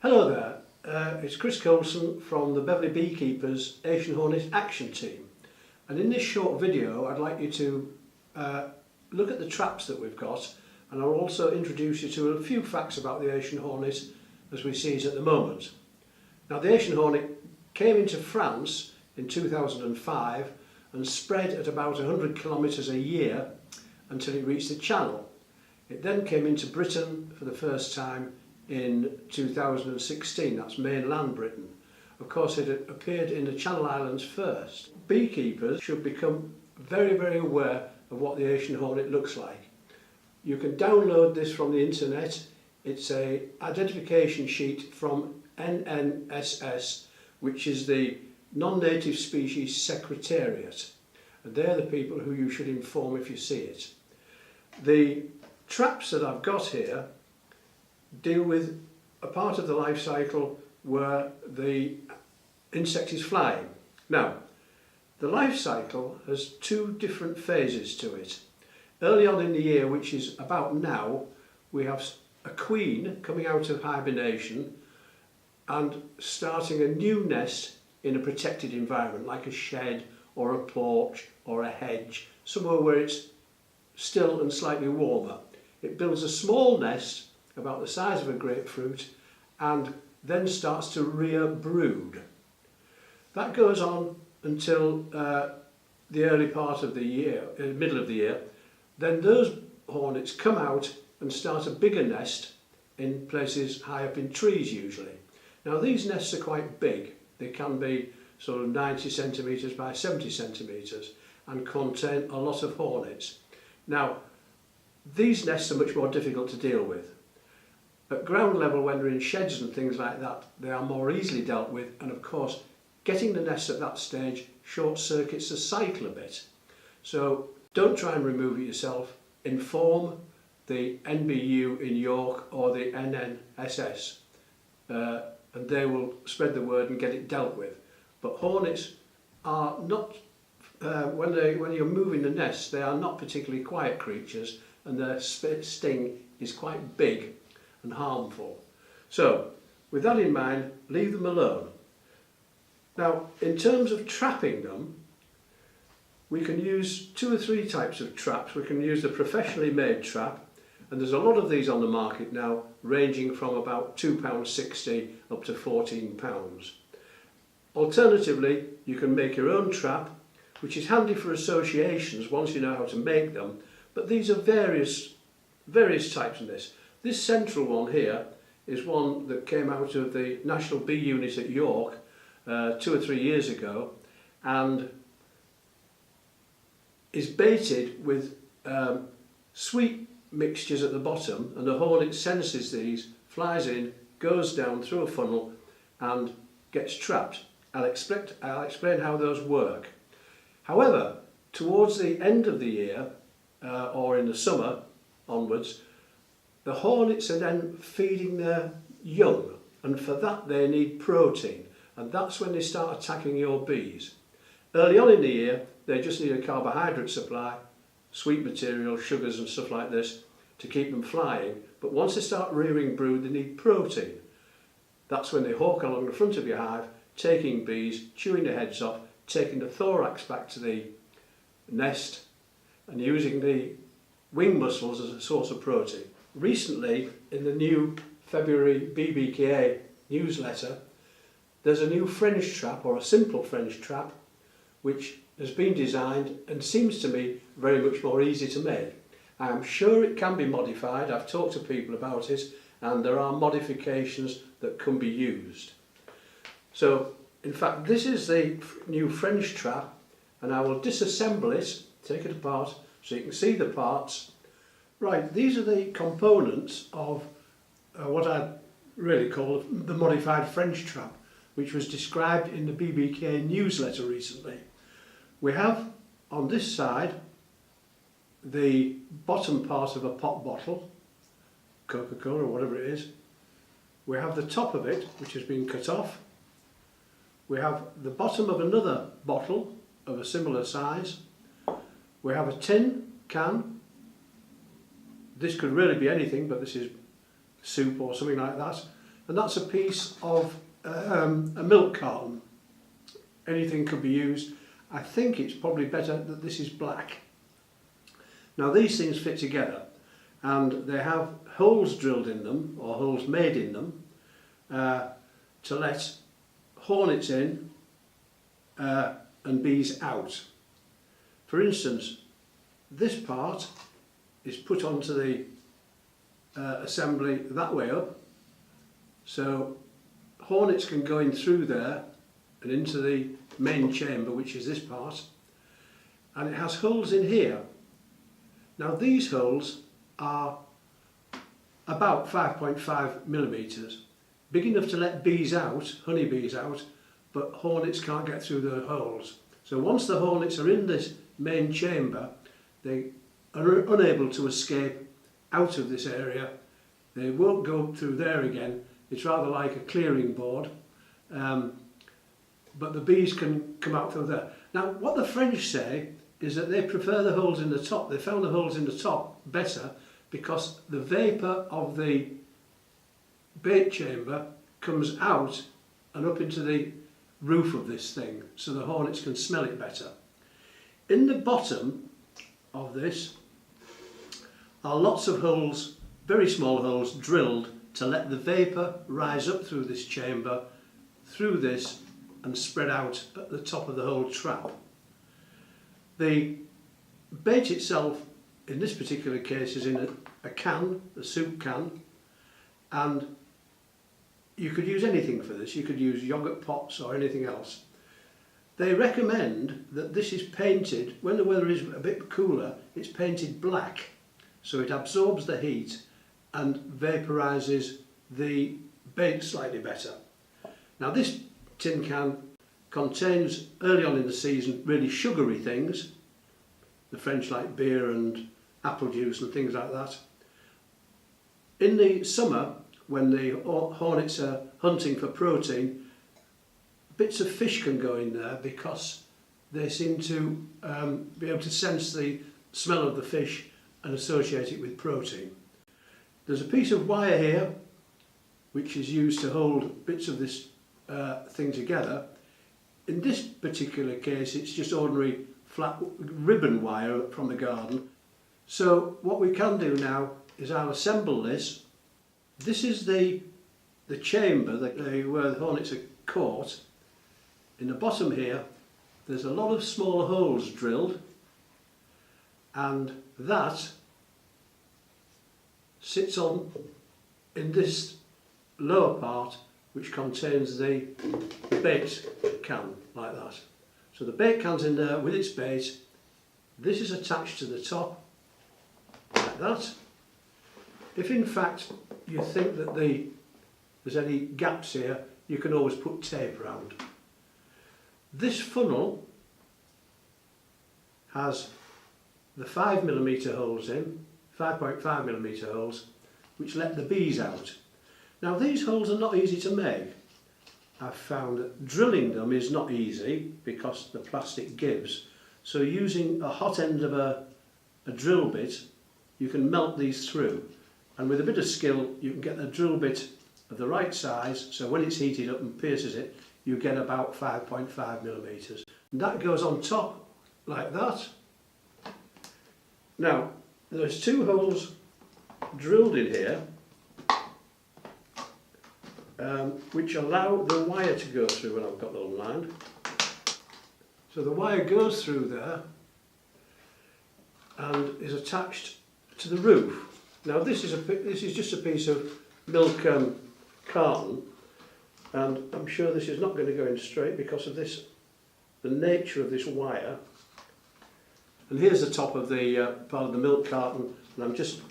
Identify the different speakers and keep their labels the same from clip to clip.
Speaker 1: Hello there, it's Chris Coulson from the Beverley Beekeepers Asian Hornet Action Team, and in this short video I'd like you to look at the traps that we've got, and I'll also introduce you to a few facts about the Asian Hornet as we see it at the moment. Now, the Asian Hornet came into France in 2005 and spread at about 100 kilometres a year until it reached the Channel. It then came into Britain for the first time in 2016, that's mainland Britain. Of course, it appeared in the Channel Islands first. Beekeepers should become very aware of what the Asian Hornet looks like. You can download this from the internet. It's an identification sheet from NNSS, which is the Non-Native Species Secretariat, and they're the people who you should inform if you see it. The traps that I've got here deal with a part of the life cycle where the insect is flying. Now, the life cycle has two different phases to it. Early on in the year, which is about now, we have a queen coming out of hibernation and starting a new nest in a protected environment, like a shed or a porch or a hedge, somewhere where it's still and slightly warmer. It builds a small nest about the size of a grapefruit and then starts to rear brood. That goes on until the early part of the year, middle of the year. Then those hornets come out and start a bigger nest in places high up in trees usually. Now, these nests are quite big. They can be sort of 90 centimetres by 70 centimetres and contain a lot of hornets. Now, these nests are much more difficult to deal with. At ground level, when they're in sheds and things like that, they are more easily dealt with, and of course getting the nest at that stage short circuits the cycle a bit. So don't try and remove it yourself. Inform the NBU in York or the NNSS and they will spread the word and get it dealt with. But hornets are not, when you're moving the nest, they are not particularly quiet creatures, and their sting is quite big and harmful. So, with that in mind, leave them alone. Now, in terms of trapping them, we can use two or three types of traps. We can use the professionally made trap, and there's a lot of these on the market now, ranging from about £2.60 up to £14. Alternatively, you can make your own trap, which is handy for associations once you know how to make them, but these are various types of this. This central one here is one that came out of the National Bee Unit at York 2 or 3 years ago, and is baited with sweet mixtures at the bottom, and the hornet senses these, flies in, goes down through a funnel and gets trapped. I'll explain how those work. However, towards the end of the year or in the summer onwards, the hornets are then feeding their young, and for that they need protein, and that's when they start attacking your bees. Early on in the year, they just need a carbohydrate supply, sweet material, sugars and stuff like this to keep them flying, but once they start rearing brood, they need protein. That's when they hawk along the front of your hive, taking bees, chewing their heads off, taking the thorax back to the nest and using the wing muscles as a source of protein. Recently, in the new February BBKA newsletter, there's a new French trap, or a simple French trap, which has been designed and seems to me very much more easy to make. I am sure it can be modified. I've talked to people about it, and there are modifications that can be used. So, in fact, this is the new French trap, and I will disassemble it, take it apart, so you can see the parts. Right, these are the components of what I really call the modified French trap, which was described in the BBK newsletter recently. We have on this side the bottom part of a pop bottle, Coca-Cola or whatever it is. We have the top of it, which has been cut off. We have the bottom of another bottle of a similar size. We have a tin can. This could really be anything, but this is soup or something like that. and that's a piece of a milk carton. Anything could be used. I think it's probably better that this is black. Now these things fit together, and they have holes drilled in them, or holes made in them, to let hornets in and bees out. For instance, this part is put onto the assembly that way up, so hornets can go in through there and into the main chamber, which is this part, and it has holes in here. Now these holes are about 5.5 millimeters, big enough to let bees out, honeybees out, but hornets can't get through the holes. So once the hornets are in this main chamber, they are unable to escape out of this area. They won't go through there again. It's rather like a clearing board, but the bees can come out through there. Now what the French say is that they prefer the holes in the top. They found the holes in the top better because the vapour of the bait chamber comes out and up into the roof of this thing, so the hornets can smell it better. In the bottom of this are lots of holes, very small holes, drilled to let the vapour rise up through this chamber, through this, and spread out at the top of the whole trap. The bait itself, in this particular case, is in a can, a soup can, and you could use anything for this. You could use yoghurt pots or anything else. They recommend that this is painted, when the weather is a bit cooler, it's painted black, so it absorbs the heat and vaporises the bait slightly better. Now this tin can contains, early on in the season, really sugary things. The French like beer and apple juice and things like that. In the summer, when the hornets are hunting for protein, bits of fish can go in there because they seem to be able to sense the smell of the fish and associate it with protein. There's a piece of wire here which is used to hold bits of this thing together. In this particular case, it's just ordinary flat ribbon wire from the garden. So what we can do now is I'll assemble this. This is the chamber where the hornets are caught. In the bottom here, there's a lot of small holes drilled, and that sits on in this lower part, which contains the bait can, like that. So the bait can's in there with its bait. This is attached to the top, like that. If in fact you think that there's any gaps here, you can always put tape around. This funnel has the 5mm holes in, 5.5mm holes, which let the bees out. Now these holes are not easy to make. I've found that drilling them is not easy because the plastic gives. So using a hot end of a drill bit, you can melt these through. And with a bit of skill, you can get the drill bit of the right size, so when it's heated up and pierces it, you get about 5.5mm. And that goes on top like that. Now, there's two holes drilled in here which allow the wire to go through when I've got them lined. So the wire goes through there and is attached to the roof. Now this is just a piece of milk carton, and I'm sure this is not going to go in straight because of this, the nature of this wire. And here's the top of the part of the milk carton, and I'm just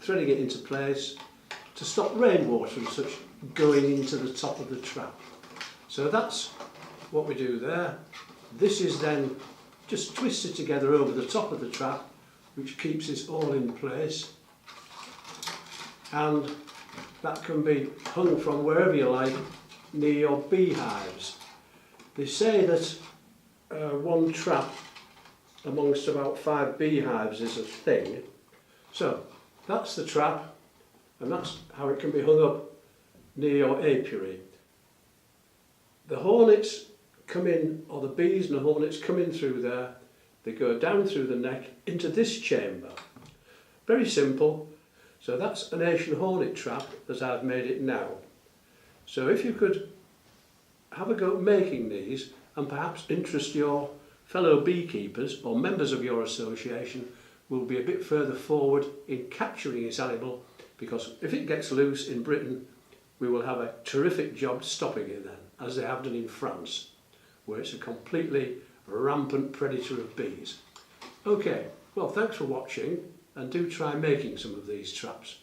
Speaker 1: threading it into place to stop rainwater and such going into the top of the trap. So that's what we do there. This is then just twisted together over the top of the trap, which keeps this all in place, and that can be hung from wherever you like near your beehives. They say that one trap amongst about 5 beehives is a thing. So that's the trap, and that's how it can be hung up near your apiary. The hornets come in, or the bees and the hornets come in through there, they go down through the neck into this chamber. Very simple. So that's an Asian hornet trap as I've made it now. So if you could have a go at making these and perhaps interest your fellow beekeepers or members of your association, will be a bit further forward in capturing this animal, because if it gets loose in Britain, we will have a terrific job stopping it then, as they have done in France, where it's a completely rampant predator of bees. Okay, well, thanks for watching, and do try making some of these traps.